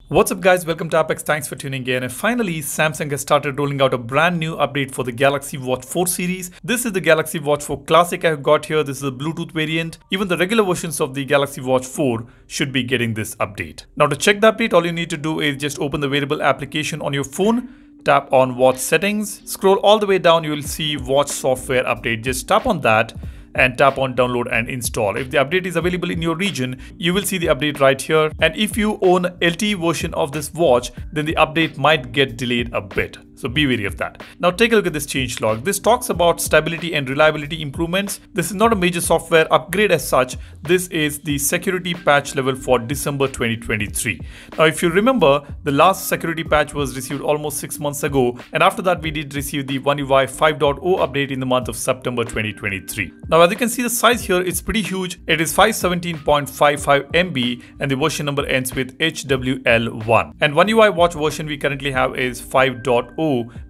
What's up guys, welcome to Apex, thanks for tuning in. And finally, Samsung has started rolling out a brand new update for the Galaxy Watch 4 series. This is the Galaxy Watch 4 Classic I have got here. This is a Bluetooth variant. Even the regular versions of the Galaxy Watch 4 should be getting this update. Now to check the update, all you need to do is just open the wearable application on your phone. Tap on watch settings, scroll all the way down, you will see watch software update. Just tap on that and tap on download and install. If the update is available in your region, you will see the update right here. And if you own LTE version of this watch, then the update might get delayed a bit. So be wary of that. Now take a look at this changelog. This talks about stability and reliability improvements. This is not a major software upgrade as such. This is the security patch level for December 2023. Now if you remember, the last security patch was received almost 6 months ago. And after that, we did receive the One UI 5.0 update in the month of September 2023. Now as you can see, the size here is pretty huge. It is 517.55 MB and the version number ends with HWL1. And One UI watch version we currently have is 5.0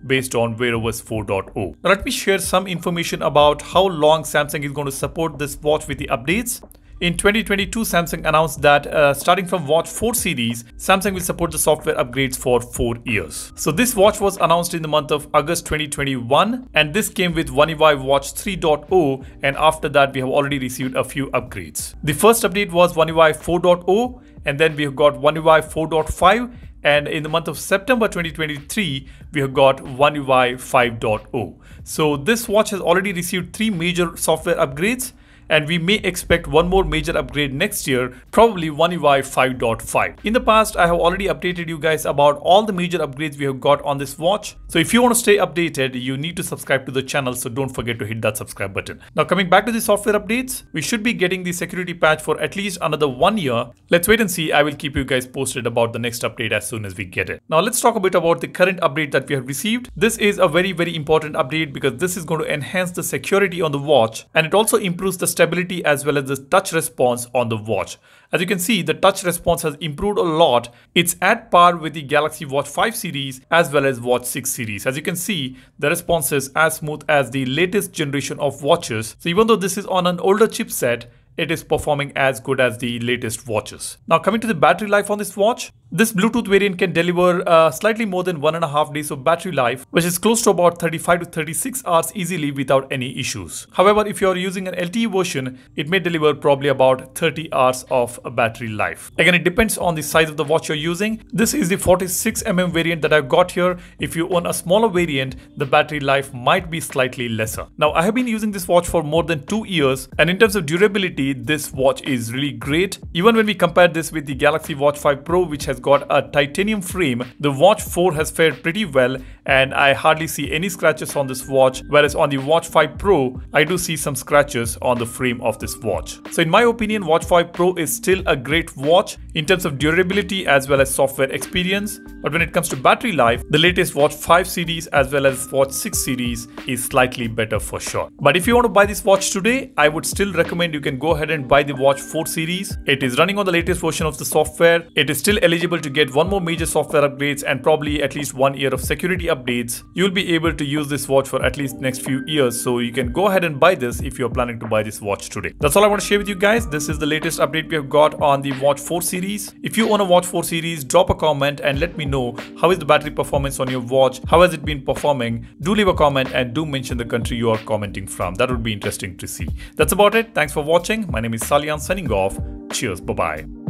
based on Wear OS 4.0. Now let me share some information about how long Samsung is going to support this watch with the updates. In 2022, Samsung announced that starting from Watch 4 series, Samsung will support the software upgrades for 4 years. So this watch was announced in the month of August 2021 and this came with One UI Watch 3.0, and after that we have already received a few upgrades. The first update was One UI 4.0 and then we have got One UI 4.5. And in the month of September 2023, we have got One UI 5.0. So this watch has already received 3 major software upgrades, and we may expect one more major upgrade next year, probably One UI 5.5. In the past, I have already updated you guys about all the major upgrades we have got on this watch. So if you want to stay updated, you need to subscribe to the channel, so don't forget to hit that subscribe button. Now coming back to the software updates, we should be getting the security patch for at least another 1 year. Let's wait and see. I will keep you guys posted about the next update as soon as we get it. Now let's talk a bit about the current update that we have received. This is a very important update because this is going to enhance the security on the watch, and it also improves the stability as well as the touch response on the watch. As you can see, the touch response has improved a lot. It's at par with the Galaxy Watch 5 series as well as Watch 6 series. As you can see, the response is as smooth as the latest generation of watches. So even though this is on an older chipset, it is performing as good as the latest watches. Now coming to the battery life on this watch, this Bluetooth variant can deliver slightly more than 1.5 days of battery life, which is close to about 35 to 36 hours easily without any issues. However, if you are using an LTE version, it may deliver probably about 30 hours of battery life. Again, it depends on the size of the watch you're using. This is the 46mm variant that I've got here. If you own a smaller variant, the battery life might be slightly lesser. Now, I have been using this watch for more than 2 years, and in terms of durability, this watch is really great. Even when we compare this with the Galaxy Watch 5 Pro, which has got a titanium frame, the Watch 4 has fared pretty well, and I hardly see any scratches on this watch, whereas on the Watch 5 Pro, I do see some scratches on the frame of this watch. So in my opinion, Watch 5 Pro is still a great watch in terms of durability as well as software experience, but when it comes to battery life, the latest Watch 5 series as well as Watch 6 series is slightly better for sure. But if you want to buy this watch today, I would still recommend you can go ahead and buy the Watch 4 series. It is running on the latest version of the software. It is still eligible to get one more major software upgrades and probably at least 1 year of security updates. You'll be able to use this watch for at least next few years, so you can go ahead and buy this if you're planning to buy this watch today. That's all I want to share with you guys. This is the latest update we have got on the Watch 4 series. If you own a Watch 4 series, drop a comment and let me know how is the battery performance on your watch, how has it been performing. Do leave a comment and do mention the country you are commenting from. That would be interesting to see. That's about it. Thanks for watching. My name is Salian signing off. Cheers. Bye-bye.